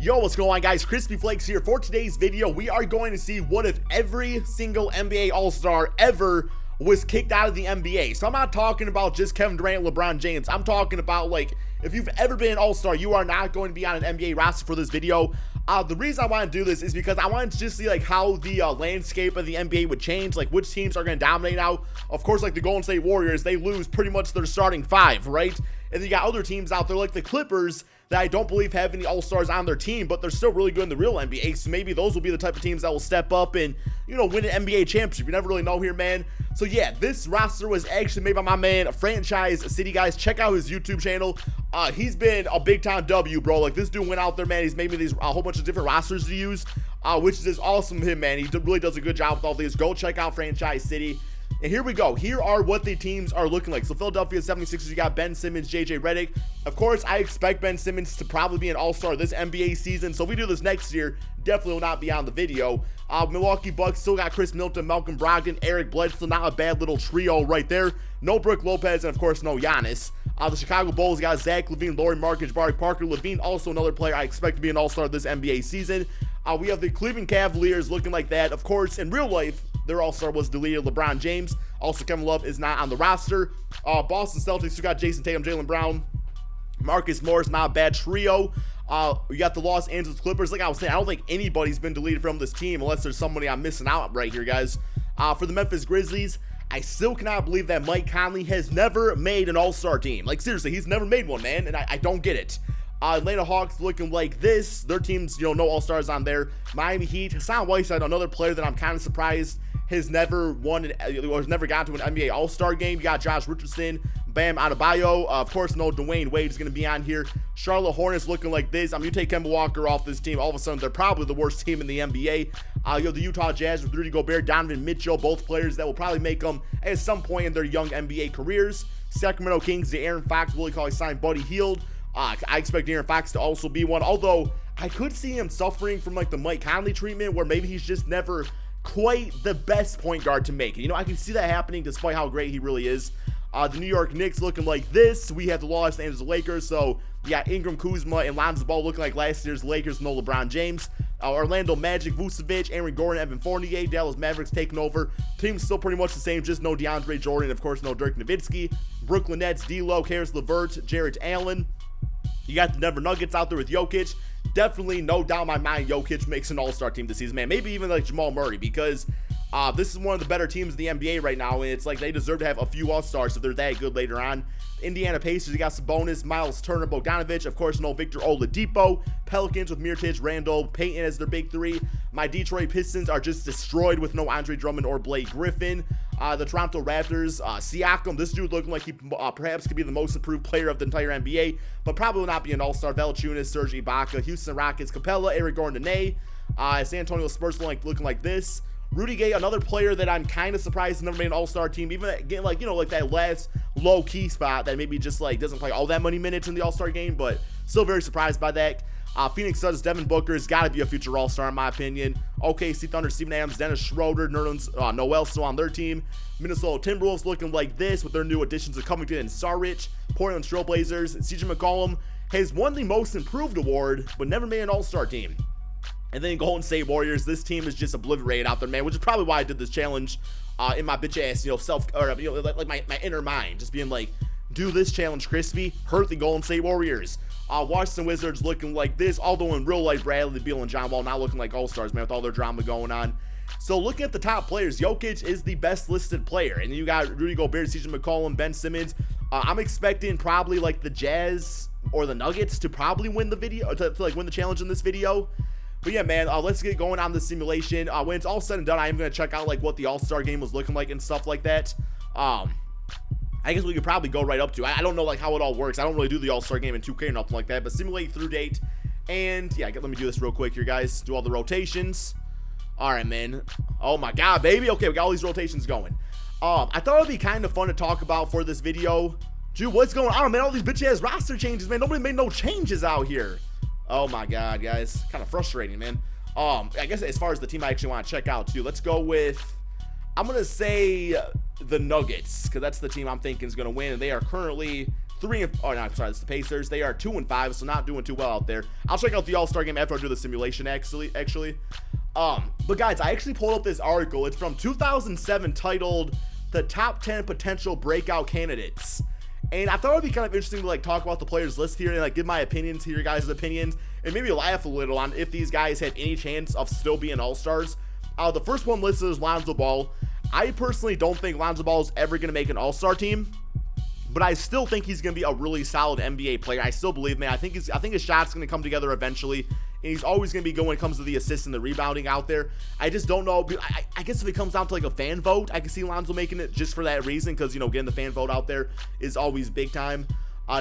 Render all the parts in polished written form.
Yo, what's going on, guys? KrispyFlakes here. For today's video, we are going to see what if every single NBA All-Star ever was kicked out of the NBA. So I'm not talking about just Kevin Durant, LeBron James. I'm talking about, like, if you've ever been an All-Star, you are not going to be on an NBA roster for this video. The reason I want to do this is because I want to just see, like, how the landscape of the NBA would change, like, which teams are going to dominate now. Of course, like, the Golden State Warriors, they lose pretty much their starting five, right? And then you got other teams out there, like the Clippers, that I don't believe have any All-Stars on their team, but they're still really good in the real NBA, so maybe those will be the type of teams that will step up and, you know, win an NBA championship. You never really know here, man. So yeah, this roster was actually made by my man, Franchise City, guys. Check out his YouTube channel. He's been a big-time W, bro. Like, this dude went out there, man. He's made me these a whole bunch of different rosters to use, which is just awesome of him, man. He really does a good job with all these. Go check out Franchise City. And here we go. Here are what the teams are looking like. So Philadelphia 76ers, you got Ben Simmons, JJ Redick. Of course, I expect Ben Simmons to probably be an All-Star this NBA season. So if we do this next year, definitely will not be on the video. Milwaukee Bucks still got Chris Middleton, Malcolm Brogdon, Eric Bledsoe. Not a bad little trio right there. No Brook Lopez, and of course, no Giannis. The Chicago Bulls got Zach LaVine, Lauri Markkanen, Jabari Parker. LaVine, also another player I expect to be an All-Star this NBA season. We have the Cleveland Cavaliers looking like that. Of course, in real life, their All-Star was deleted. LeBron James. Also, Kevin Love is not on the roster. Boston Celtics, you got Jason Tatum, Jaylen Brown, Marcus Morris. Not a bad trio. We got the Los Angeles Clippers. Like I was saying, I don't think anybody's been deleted from this team unless there's somebody I'm missing out right here, guys. For the Memphis Grizzlies, I still cannot believe that Mike Conley has never made an All-Star team. Like, seriously, he's never made one, man, and I don't get it. Atlanta Hawks looking like this. Their team's, you know, no All-Stars on there. Miami Heat, Hassan Whiteside, another player that I'm kind of surprised has never won, has never got to an NBA All-Star game. You got Josh Richardson, Bam Adebayo. Of course, no Dwayne Wade is going to be on here. Charlotte Hornets looking like this. I mean, you take Kemba Walker off this team, all of a sudden they're probably the worst team in the NBA. You have the Utah Jazz with Rudy Gobert, Donovan Mitchell, both players that will probably make them at some point in their young NBA careers. Sacramento Kings, the Aaron Fox, Willie Cauley-Stein, Buddy Hield. I expect Aaron Fox to also be one, although I could see him suffering from, like, the Mike Conley treatment, where maybe he's just never quite the best point guard to make it. You know, I can see that happening despite how great he really is. The New York Knicks looking like this. We have the Los Angeles Lakers, so you got Ingram, Kuzma, and Lonzo Ball looking like last year's Lakers, no LeBron James. Orlando Magic, Vucevic, Aaron Gordon, Evan Fournier. Dallas Mavericks taking over. Team's still pretty much the same, just no DeAndre Jordan, of course, no Dirk Nowitzki. Brooklyn Nets, D'Lo, Karis LeVert, Jarrett Allen. You got the Denver Nuggets out there with Jokic. Definitely, no doubt in my mind, Jokic makes an All-Star team this season, man. Maybe even like Jamal Murray, because this is one of the better teams in the NBA right now, and it's like they deserve to have a few All-Stars if they're that good later on. Indiana Pacers, you got Sabonis, Miles Turner, Bogdanovic, of course, no Victor Oladipo. Pelicans with Mirotic, Randall, Payton as their big three. My Detroit Pistons are just destroyed with no Andre Drummond or Blake Griffin. The Toronto Raptors, Siakam, this dude looking like he perhaps could be the most improved player of the entire NBA, but probably will not be an All-Star. Valanciunas, Serge Ibaka. Houston Rockets, Capella, Eric Gordon, San Antonio Spurs looking like this. Rudy Gay, another player that I'm kind of surprised has never made an All-Star team, even getting, like, you know, like that last low-key spot that maybe just, like, doesn't play all that many minutes in the All-Star game, but still very surprised by that. Phoenix Suns, Devin Booker has got to be a future All-Star in my opinion. OKC Thunder, Steven Adams, Dennis Schroeder, Nerlens Noel still on their team. Minnesota Timberwolves looking like this with their new additions of Covington and Saric. Portland Trail Blazers, CJ McCollum has won the Most Improved award, but never made an All-Star team. And then Golden State Warriors, this team is just obliterated out there, man, which is probably why I did this challenge in my bitch ass, you know, like my inner mind, just being like, do this challenge, Crispy, hurt the Golden State Warriors. Washington Wizards looking like this, although in real life, Bradley Beal and John Wall not looking like All-Stars, man, with all their drama going on. So looking at the top players, Jokic is the best listed player, and then you got Rudy Gobert, CJ McCollum, Ben Simmons. I'm expecting probably like the Jazz or the Nuggets to probably win the video, to like win the challenge in this video. But yeah, man, let's get going on the simulation. When it's all said and done, I am going to check out like what the All-Star game was looking like and stuff like that. I guess we could probably go right up to. I don't know like how it all works. I don't really do the All-Star game in 2K or nothing like that, but simulate through date. And yeah, let me do this real quick here, guys. Do all the rotations. All right, man. Oh my God, baby. Okay, we got all these rotations going. I thought it'd be kind of fun to talk about for this video. Dude, what's going on, man? All these bitch-ass roster changes, man. Nobody made no changes out here. Oh my God, guys. Kind of frustrating, man. I guess as far as the team I actually want to check out too, let's go with, I'm going to say the Nuggets, because that's the team I'm thinking is going to win. And they are currently it's the Pacers. They are 2-5, so not doing too well out there. I'll check out the All-Star game after I do the simulation, actually. But guys, I actually pulled up this article. It's from 2007, titled "The Top 10 Potential Breakout Candidates." And I thought it would be kind of interesting to like talk about the players list here and like give my opinions, hear your guys' opinions, and maybe laugh a little on if these guys have any chance of still being All-Stars. The first one listed is Lonzo Ball. I personally don't think Lonzo Ball is ever going to make an All-Star team, but I still think he's going to be a really solid NBA player. I still believe, man. I think his shot's going to come together eventually, and he's always going to be good when it comes to the assists and the rebounding out there. I just don't know. I guess if it comes down to like a fan vote, I can see Lonzo making it just for that reason, because, you know, getting the fan vote out there is always big time.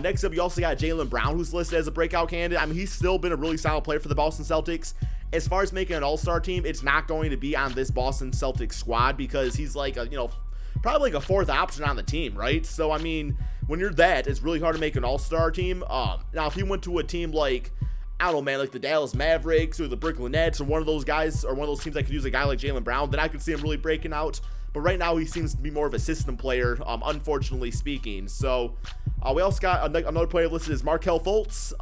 Next up, you also got Jaylen Brown, who's listed as a breakout candidate. I mean, he's still been a really solid player for the Boston Celtics. As far as making an All-Star team, it's not going to be on this Boston Celtics squad because he's like a, you know, probably like a fourth option on the team, right? So, I mean, when you're that, it's really hard to make an All-Star team. Now, if he went to a team like, I don't know, man, like the Dallas Mavericks or the Brooklyn Nets or one of those guys or one of those teams that could use a guy like Jaylen Brown, then I could see him really breaking out. But right now, he seems to be more of a system player, unfortunately speaking. So, we also got another player listed as Markelle Fultz.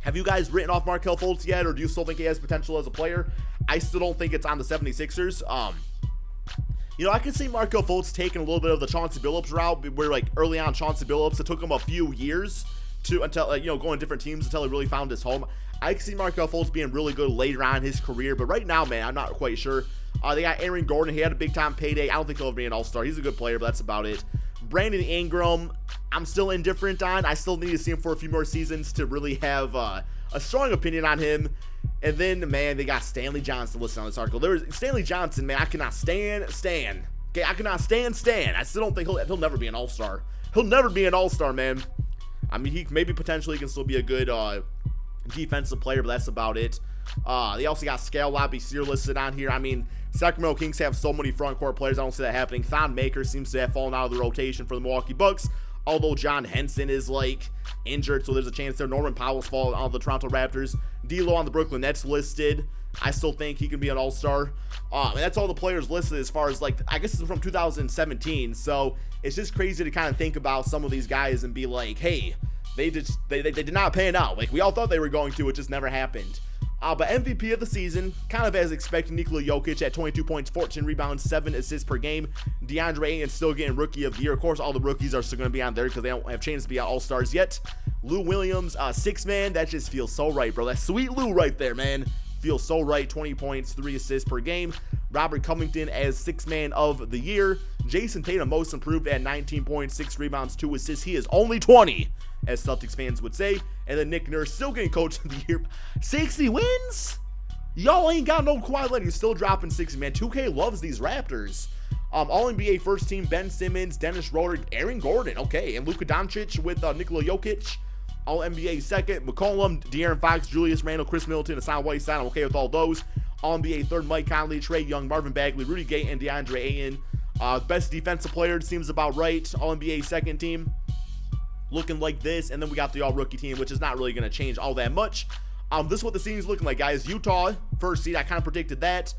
Have you guys written off Markelle Fultz yet, or do you still think he has potential as a player? I still don't think it's on the 76ers. You know, I can see Markelle Fultz taking a little bit of the Chauncey Billups route, where like early on Chauncey Billups, it took him a few years until you know, going to different teams until he really found his home. I can see Markelle Fultz being really good later on in his career, but right now, man, I'm not quite sure. They got Aaron Gordon. He had a big time payday. I don't think he'll ever be an All-Star. He's a good player, but that's about it. Brandon Ingram, I'm still indifferent on. I still need to see him for a few more seasons to really have a strong opinion on him. And then, man, they got Stanley Johnson listed on this article. There's Stanley Johnson, man. I cannot stand Stan. Okay, I cannot stand Stan. I still don't think he'll never be an All-Star. He'll never be an All-Star, man. I mean, he maybe potentially can still be a good defensive player, but that's about it. They also got Skal Labissiere listed on here. I mean, Sacramento Kings have so many front court players. I don't see that happening. Thon Maker seems to have fallen out of the rotation for the Milwaukee Bucks, although John Henson is like injured, so there's a chance there. Norman Powell's fallen out of the Toronto Raptors. D'Lo on the Brooklyn Nets listed. I still think he can be an All-Star. And that's all the players listed as far as, like, I guess it's from 2017. So it's just crazy to kind of think about some of these guys and be like, hey, they did not pan out. Like, we all thought they were going to. It just never happened. But MVP of the season, kind of as expected, Nikola Jokic at 22 points, 14 rebounds, 7 assists per game. DeAndre Ayton still getting Rookie of the Year. Of course, all the rookies are still going to be on there because they don't have chance to be All-Stars yet. Lou Williams, six-man. That just feels so right, bro. That's sweet Lou right there, man. Feels so right. 20 points, 3 assists per game. Robert Covington as six-man of the year. Jason Tatum, most improved at 19 points, 6 rebounds, 2 assists. He is only 20, as Celtics fans would say. And then Nick Nurse still getting Coach of the Year. 60 wins? Y'all ain't got no Kawhi Leonard. He's still dropping 60, man. 2K loves these Raptors. All-NBA first team, Ben Simmons, Dennis Schroeder, Aaron Gordon. Okay, and Luka Doncic with Nikola Jokic. All-NBA second, McCollum, De'Aaron Fox, Julius Randle, Chris Middleton, Hassan Whiteside. I'm okay with all those. All-NBA third, Mike Conley, Trae Young, Marvin Bagley, Rudy Gay, and DeAndre Ayton. Best defensive player seems about right. All-NBA second team looking like this. And then we got the all-rookie team, which is not really going to change all that much. This is what the season's looking like, guys. Utah, first seed. I kind of predicted that.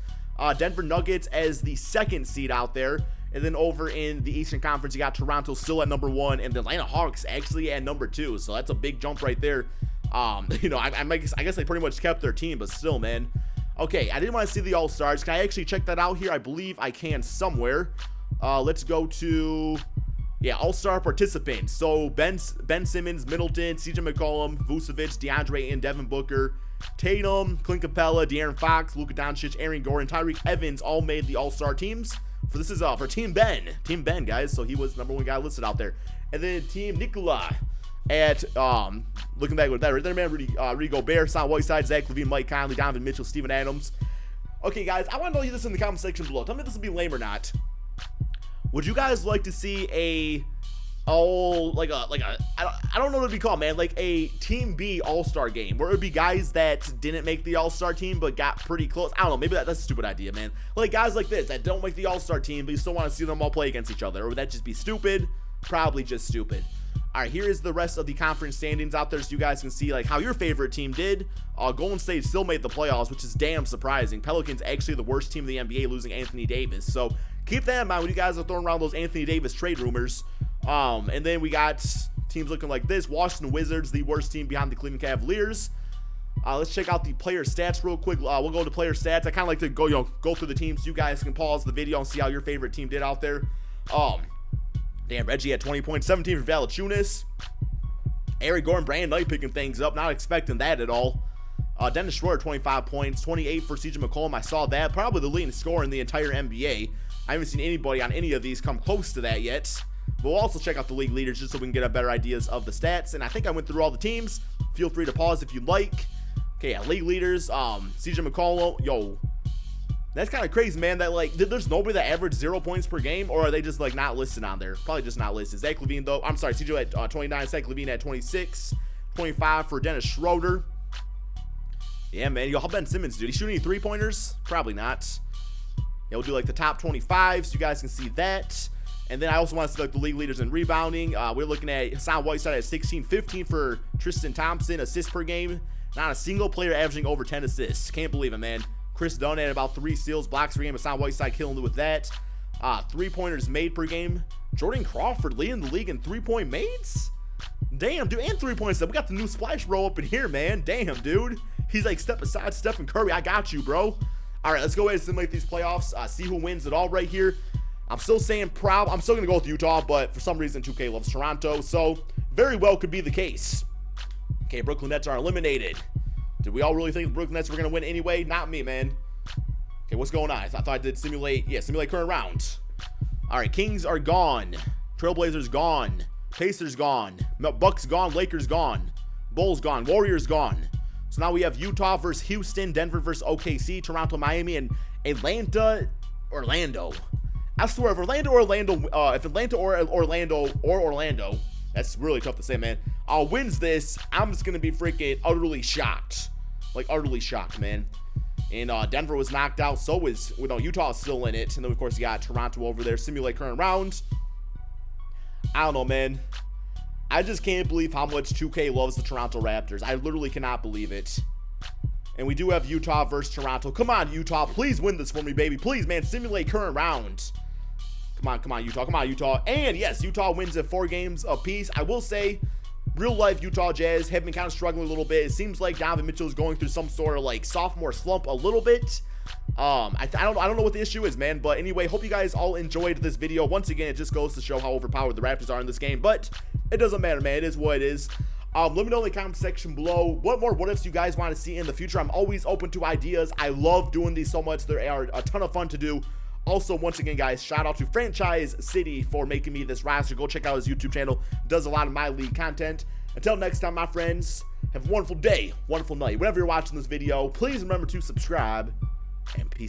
Denver Nuggets as the second seed out there. And then over in the Eastern Conference, you got Toronto still at number 1, and the Atlanta Hawks actually at number 2. So that's a big jump right there. You know, I guess they pretty much kept their team, but still, man. Okay, I didn't want to see the All-Stars. Can I actually check that out here? I believe I can somewhere. Let's go to, yeah, All-Star participants. So Ben Simmons, Middleton, CJ McCollum, Vucevic, DeAndre Ayton, Devin Booker, Tatum, Clint Capella, De'Aaron Fox, Luka Doncic, Aaron Gordon, Tyreke Evans all made the All-Star teams. This is for Team Ben, guys. So he was the number 1 guy listed out there. And then Team Nikola at, looking back with that right there, man, Rudy Gobert, Hassan Whiteside, Zach LaVine, Mike Conley, Donovan Mitchell, Steven Adams. Okay, guys, I want to know this in the comment section below. Tell me if this will be lame or not. Would you guys like to see I don't know what it'd be called, man, like a Team B All-Star game, where it would be guys that didn't make the All-Star team but got pretty close? I don't know, maybe that's a stupid idea, man. Like guys like this that don't make the All-Star team, but you still want to see them all play against each other. Or would that just be stupid? Probably just stupid. All right, here is the rest of the conference standings out there so you guys can see like how your favorite team did. Golden State still made the playoffs, which is damn surprising. Pelicans actually the worst team in the NBA, losing Anthony Davis. So keep that in mind when you guys are throwing around those Anthony Davis trade rumors. And then we got Teams looking like this. Washington Wizards, the worst team behind the Cleveland Cavaliers. Let's check out the player stats real quick. We'll go to player stats. I kind of like to go, go through the teams. You guys can pause the video and see how your favorite team did out there. Damn, Reggie had 20 points, 17 for Valanciunas. Eric Gordon, Brandon Knight picking things up. Not expecting that at all. Dennis Schroeder, 25 points, 28 for CJ McCollum. I saw that. Probably the leading scorer in the entire NBA. I haven't seen anybody on any of these come close to that yet. But we'll also check out the league leaders just so we can get a better ideas of the stats. And I think I went through all the teams. Feel free to pause if you'd like. Okay, yeah, league leaders. CJ McCollum. Yo, that's kind of crazy, man. That, like, there's nobody that averaged 0 points per game, or are they just, like, not listed on there? Probably just not listed. Zach LaVine, though. I'm sorry, CJ at 29. Zach LaVine at 26. 25 for Dennis Schroeder. Yeah, man. Yo, how Ben Simmons, dude? He shooting any three-pointers? Probably not. Yeah, we'll do, like, the top 25 so you guys can see that. And then I also want to see, like, the league leaders in rebounding. We're looking at Hassan Whiteside at 16. 15 for Tristan Thompson, assists per game. Not a single player averaging over 10 assists. Can't believe it, man. Chris Dunn had about 3 steals, blocks per game. Hassan Whiteside killing it with that. 3-pointers made per game. Jordan Crawford leading the league in 3-point mades? Damn, dude. And 3-points. We got the new splash bro up in here, man. Damn, dude. He's like, step aside, Stephen Curry. I got you, bro. All right, let's go ahead and simulate these playoffs. See who wins it all right here. I'm still saying I'm still going to go with Utah, but for some reason 2K loves Toronto, so very well could be the case. Okay, Brooklyn Nets are eliminated. Did we all really think the Brooklyn Nets were going to win anyway? Not me, man. Okay, what's going on? I thought I did simulate current round. All right, Kings are gone. Trailblazers gone. Pacers gone. Bucks gone. Lakers gone. Bulls gone. Warriors gone. So now we have Utah versus Houston, Denver versus OKC, Toronto, Miami, and Atlanta, Orlando. I swear, if Atlanta or Orlando, that's really tough to say, man, wins this, I'm just going to be freaking utterly shocked. Like, utterly shocked, man. And Denver was knocked out, so is, Utah is still in it. And then, of course, you got Toronto over there, simulate current rounds. I don't know, man. I just can't believe how much 2K loves the Toronto Raptors. I literally cannot believe it. And we do have Utah versus Toronto. Come on, Utah. Please win this for me, baby. Please, man, simulate current round. Come on, Utah. Come on, Utah. And yes, Utah wins at 4 games apiece. I will say, real life Utah Jazz have been kind of struggling a little bit. It seems like Donovan Mitchell is going through some sort of like sophomore slump a little bit. I don't know what the issue is, man. But anyway, hope you guys all enjoyed this video. Once again, it just goes to show how overpowered the Raptors are in this game. But it doesn't matter, man. It is what it is. Let me know in the comment section below what more what ifs you guys want to see in the future. I'm always open to ideas. I love doing these so much. They are a ton of fun to do. Also, once again, guys, shout out to Franchise City for making me this roster. Go check out his YouTube channel. Does a lot of my league content. Until next time, my friends, have a wonderful day, wonderful night. Whenever you're watching this video, please remember to subscribe and peace.